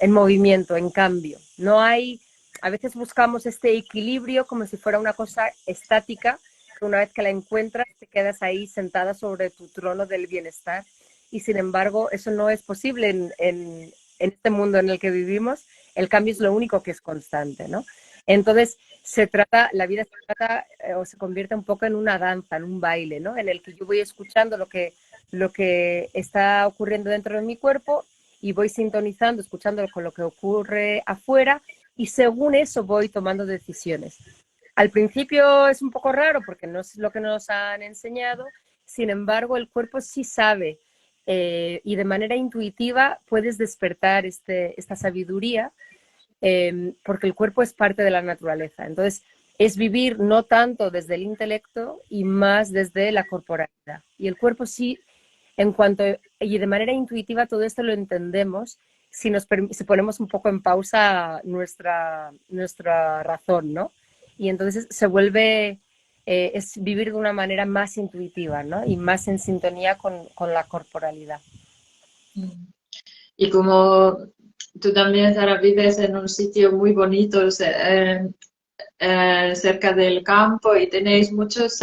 movimiento, en cambio. No hay, a veces buscamos este equilibrio como si fuera una cosa estática, que una vez que la encuentras te quedas ahí sentada sobre tu trono del bienestar. Y sin embargo, eso no es posible en este mundo en el que vivimos. El cambio es lo único que es constante, ¿no? Entonces, la vida se trata o se convierte un poco en una danza, en un baile, ¿no? En el que yo voy escuchando lo que está ocurriendo dentro de mi cuerpo y voy sintonizando, escuchando con lo que ocurre afuera y según eso voy tomando decisiones. Al principio es un poco raro porque no es lo que nos han enseñado, sin embargo el cuerpo sí sabe y de manera intuitiva puedes despertar esta sabiduría porque el cuerpo es parte de la naturaleza. Entonces, es vivir no tanto desde el intelecto y más desde la corporalidad. Y el cuerpo sí, y de manera intuitiva todo esto lo entendemos si ponemos un poco en pausa nuestra razón, ¿no? Y entonces se vuelve, es vivir de una manera más intuitiva, ¿no? Y más en sintonía con la corporalidad. mm. Y como tú también, Sara, vives en un sitio muy bonito, cerca del campo y tenéis muchos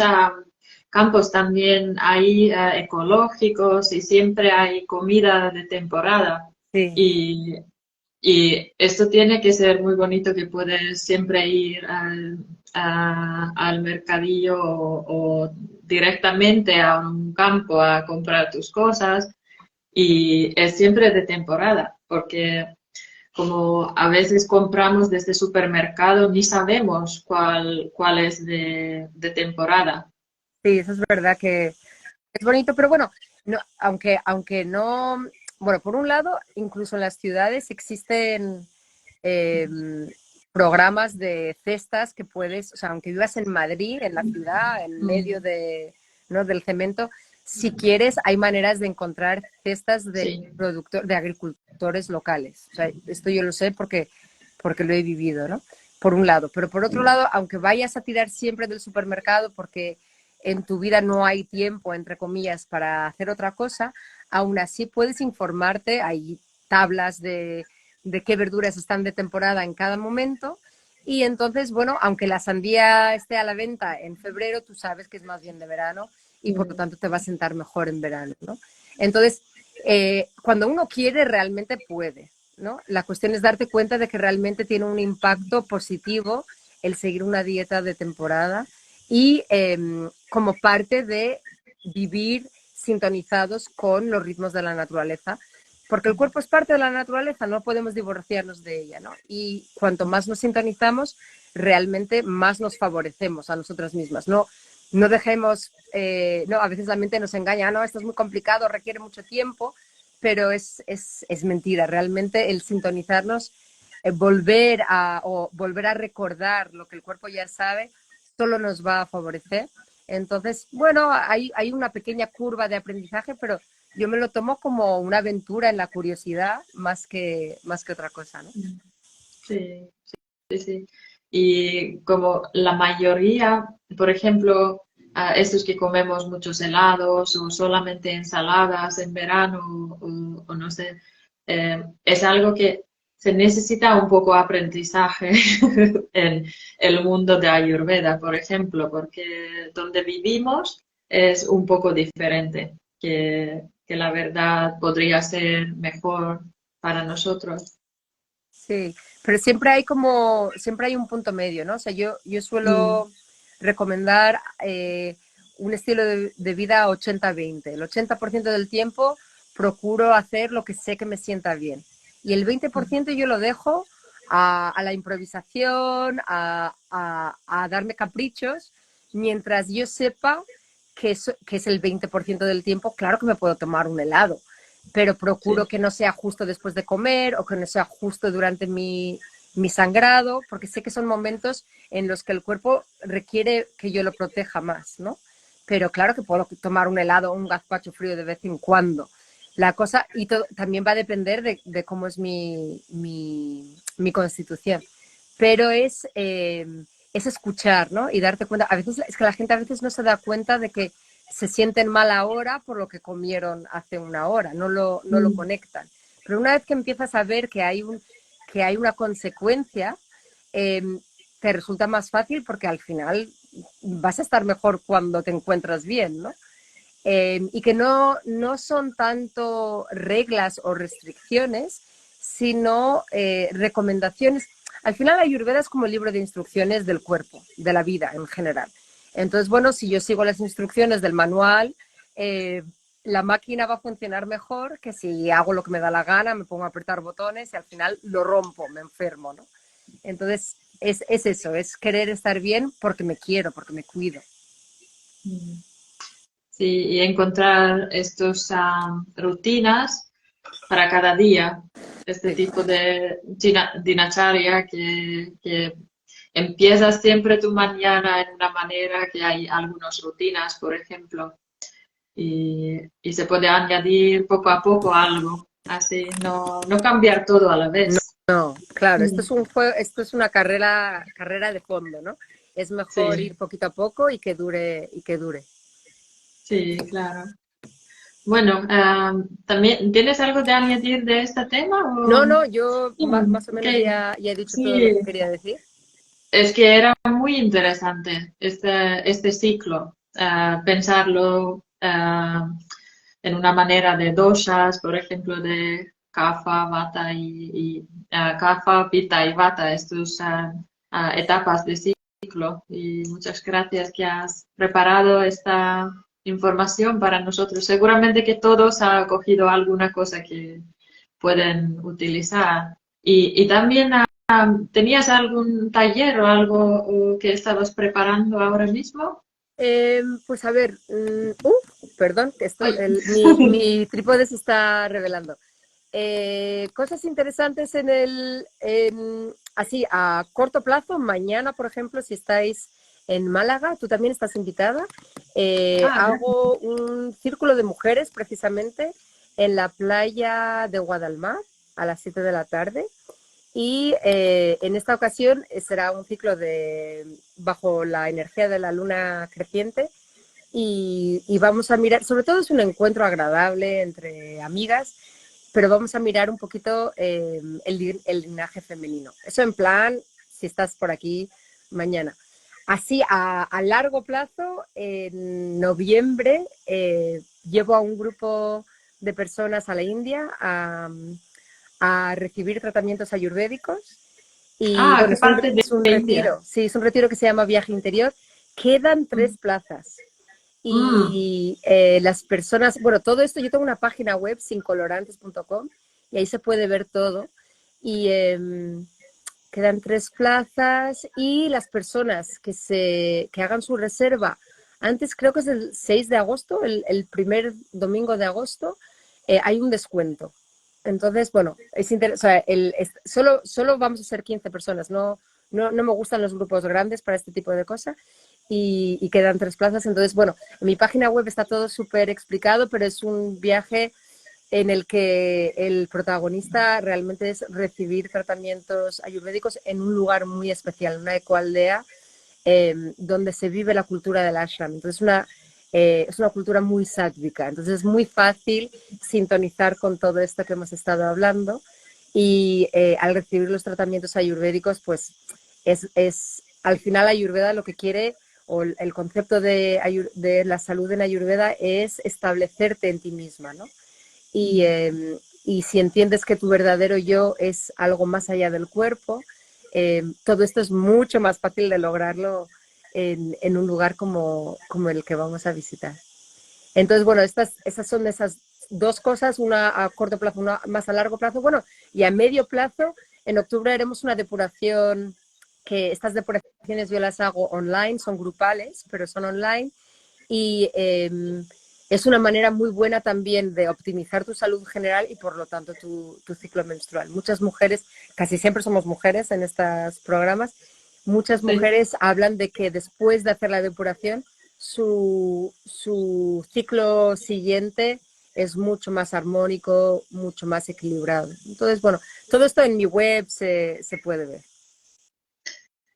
campos también ahí ecológicos y siempre hay comida de temporada. Sí, Y, y esto tiene que ser muy bonito que puedes siempre ir al mercadillo o directamente a un campo a comprar tus cosas y es siempre de temporada porque como a veces compramos desde supermercado, ni sabemos cuál es de temporada. sí, eso es verdad que es bonito, pero bueno, no, aunque no, bueno, por un lado, incluso en las ciudades existen eh, programas de cestas que puedes, o sea, aunque vivas en Madrid, en la ciudad, en medio de, ¿no?, del cemento, si quieres, hay maneras de encontrar cestas de, Sí, de agricultores locales. O sea, esto yo lo sé porque lo he vivido, ¿no? Por un lado. Pero por otro lado, aunque vayas a tirar siempre del supermercado porque en tu vida no hay tiempo, entre comillas, para hacer otra cosa, aún así puedes informarte. Hay tablas de qué verduras están de temporada en cada momento. Y entonces, bueno, aunque la sandía esté a la venta en febrero, tú sabes que es más bien de verano y por lo tanto te va a sentar mejor en verano, ¿no? Entonces, cuando uno quiere, realmente puede, ¿no? La cuestión es darte cuenta de que realmente tiene un impacto positivo el seguir una dieta de temporada y como parte de vivir sintonizados con los ritmos de la naturaleza, porque el cuerpo es parte de la naturaleza, no podemos divorciarnos de ella, ¿no? Y cuanto más nos sintonizamos, realmente más nos favorecemos a nosotras mismas. No dejemos, no, a veces la mente nos engaña, no, esto es muy complicado, requiere mucho tiempo, pero es mentira. Realmente el sintonizarnos, volver a recordar lo que el cuerpo ya sabe, solo nos va a favorecer. Entonces, bueno, hay una pequeña curva de aprendizaje, pero yo me lo tomo como una aventura en la curiosidad más que otra cosa, ¿no? sí, sí, sí. Y como la mayoría, por ejemplo, estos que comemos muchos helados o solamente ensaladas en verano o no sé, es algo que se necesita un poco aprendizaje en el mundo de Ayurveda, por ejemplo, porque donde vivimos es un poco diferente, que la verdad podría ser mejor para nosotros. Sí, pero siempre hay un punto medio, ¿no? O sea, yo Mm, suelo recomendar un estilo de vida 80-20. El 80% del tiempo procuro hacer lo que sé que me sienta bien. Y el 20% yo lo dejo a la improvisación, a darme caprichos, mientras yo sepa que es el 20% del tiempo, claro que me puedo tomar un helado, pero procuro sí. que no sea justo después de comer o que no sea justo durante mi sangrado, porque sé que son momentos en los que el cuerpo requiere que yo lo proteja más, ¿no? Pero claro que puedo tomar un helado o un gazpacho frío de vez en cuando. La cosa, y todo, también va a depender de cómo es mi constitución. Pero es escuchar, ¿no? Y darte cuenta. A veces es que la gente a veces no se da cuenta de que se sienten mal ahora por lo que comieron hace una hora, no lo Mm, conectan. Pero una vez que empiezas a ver que hay una consecuencia, eh, te resulta más fácil porque al final vas a estar mejor cuando te encuentras bien, ¿no? Y que no son tanto reglas o restricciones, sino recomendaciones. Al final, la Ayurveda es como el libro de instrucciones del cuerpo, de la vida en general. Entonces, bueno, si yo sigo las instrucciones del manual, eh, la máquina va a funcionar mejor que si hago lo que me da la gana, me pongo a apretar botones y al final lo rompo, me enfermo, ¿no? Entonces, es eso, es querer estar bien porque me quiero, porque me cuido. mm. Sí, y encontrar estos rutinas para cada día, este Sí. tipo de dinacharya que empiezas siempre tu mañana en una manera, que hay algunas rutinas, por ejemplo, y se puede añadir poco a poco algo, así, no cambiar todo a la No, vez. no, claro, esto Mm, es esto es una carrera de fondo, ¿no? Es mejor ir sí, poquito a poco y que dure, y que dure. sí, claro. Bueno, ¿también tienes algo de añadir de este tema? No, O... no, yo más o Ok, menos ya he dicho todo lo sí, que quería decir. es que era muy interesante este ciclo, pensarlo en una manera de doshas, por ejemplo, de kapha, vata kapha, pitta y vata, estas etapas de ciclo. Y muchas gracias que has preparado esta información para nosotros. Seguramente que todos han cogido alguna cosa que pueden utilizar. Y también ¿tenías algún taller o algo que estabas preparando ahora mismo? Pues a ver, perdón, que Ay. mi trípode se está revelando. cosas interesantes así a corto plazo. Mañana, por ejemplo, si estáis en Málaga, tú también estás invitada. Gracias. Hago un círculo de mujeres precisamente en la playa de Guadalmar a las 7 de la tarde. Y en esta ocasión será un ciclo bajo la energía de la luna creciente y vamos a mirar, sobre todo es un encuentro agradable entre amigas, pero vamos a mirar un poquito el linaje femenino. Eso en plan, si estás por aquí mañana. Así, a largo plazo, en noviembre, llevo a un grupo de personas a la India a recibir tratamientos ayurvédicos. Y bueno, ¿Qué parte de es un India? retiro, sí, es un retiro que se llama Viaje Interior. Quedan 3 plazas. Mm, Y las personas, bueno, todo esto, yo tengo una página web, sincolorantes.com, y ahí se puede ver todo. Y quedan 3 plazas y las personas que hagan su reserva, antes creo que es el 6 de agosto, el primer domingo de agosto, hay un descuento. Entonces, bueno, o sea, solo vamos a ser 15 personas, no me gustan los grupos grandes para este tipo de cosas y quedan 3 plazas. Entonces, bueno, en mi página web está todo súper explicado, pero es un viaje en el que el protagonista realmente es recibir tratamientos ayurvédicos en un lugar muy especial, una ecoaldea donde se vive la cultura del ashram. Entonces, es una cultura muy sátvica. Entonces, es muy fácil sintonizar con todo esto que hemos estado hablando y al recibir los tratamientos ayurvédicos, pues al final Ayurveda lo que quiere o el concepto de la salud en Ayurveda es establecerte en ti misma, ¿no? Y si entiendes que tu verdadero yo es algo más allá del cuerpo, todo esto es mucho más fácil de lograrlo en un lugar como el que vamos a visitar. Entonces, bueno, esas son esas 2 cosas, una a corto plazo, una más a largo plazo. Bueno, y a medio plazo, en octubre haremos una depuración, que estas depuraciones yo las hago online, son grupales, pero son online y es una manera muy buena también de optimizar tu salud general y por lo tanto tu ciclo menstrual. Muchas mujeres, casi siempre somos mujeres en estos programas, muchas sí. mujeres hablan de que después de hacer la depuración su ciclo siguiente es mucho más armónico, mucho más equilibrado. Entonces, bueno, todo esto en mi web se puede ver.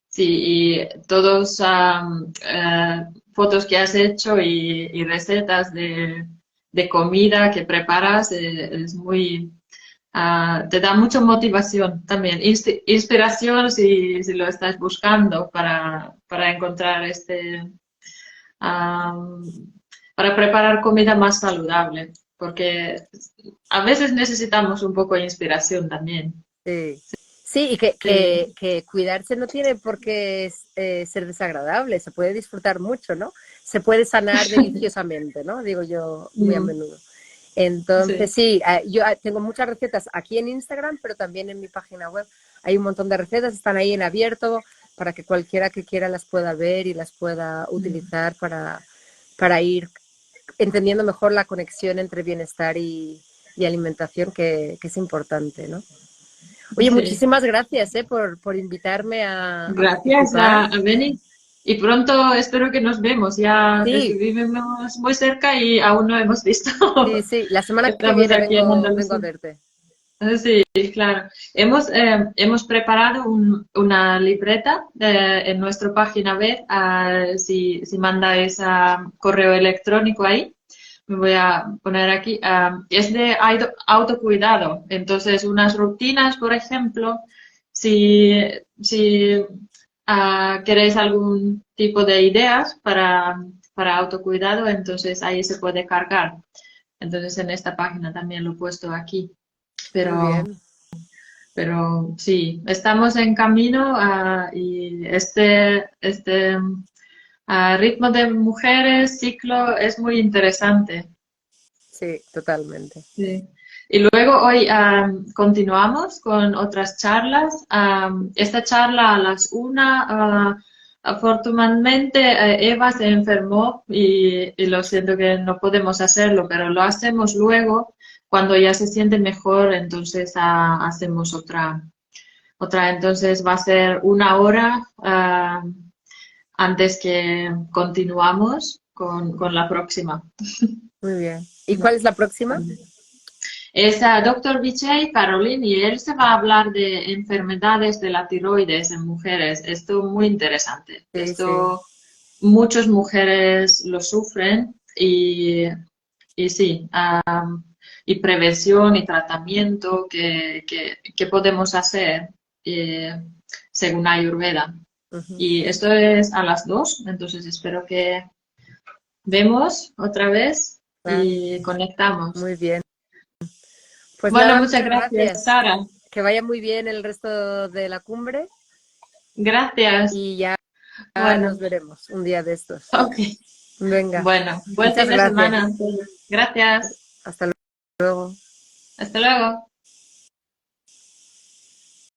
Sí, y todos fotos que has hecho y recetas de comida que preparas es muy, te da mucha motivación también, inspiración si lo estás buscando para encontrar am, para preparar comida más saludable, porque a veces necesitamos un poco de inspiración también. Sí, sí y Sí. que cuidarse no tiene por qué ser desagradable, se puede disfrutar mucho, ¿no? Se puede sanar deliciosamente, ¿no? Digo yo muy a Mm, menudo. Entonces, sí. sí, yo tengo muchas recetas aquí en Instagram, pero también en mi página web. Hay un montón de recetas, están ahí en abierto para que cualquiera que quiera las pueda ver y las pueda Mm. utilizar para ir entendiendo mejor la conexión entre bienestar y alimentación, que es importante, ¿no? Oye, Sí. muchísimas gracias por invitarme a Gracias participar. a Beni. Y pronto espero que nos vemos. Ya ves que Sí, vivimos muy cerca y aún no hemos visto. sí, sí. La semana que Estamos viene aquí en vengo a Andalucía. verte. Sí, claro. Hemos preparado una libreta en nuestra página web. Si mandáis correo electrónico ahí, me voy a poner aquí. Es de autocuidado. Entonces, unas rutinas, por ejemplo, si queréis algún tipo de ideas para autocuidado, entonces ahí se puede cargar. Entonces, en esta página también lo he puesto aquí. Muy Pero, bien. pero sí, estamos en camino y ritmo de mujeres, ciclo, es muy interesante. Sí, totalmente. Sí. Y luego hoy continuamos con otras charlas. Esta charla a las 1 Afortunadamente, Eva se enfermó y lo siento que no podemos hacerlo, pero lo hacemos luego cuando ya se siente mejor, entonces hacemos otra. Entonces va a ser 1 hora antes que continuamos con la próxima. Muy bien. ¿Y cuál es la próxima? Es Dr. Vijay Karolin y él se va a hablar de enfermedades de la tiroides en mujeres. Esto es muy interesante. Sí, sí. Esto muchas mujeres lo sufren y sí, y prevención y tratamiento que podemos hacer según Ayurveda. Ujú. Y esto es a las 2, entonces espero que vemos otra vez Claro, y conectamos. muy bien. Pues Bueno, nada, muchas muchas gracias, gracias. Sara. Que vaya muy bien el resto de la cumbre Gracias. y ya nos Bueno, veremos un día de estos. ok. Venga, Bueno, buen muchas fin de gracias. semana. Gracias. Hasta luego. Hasta luego.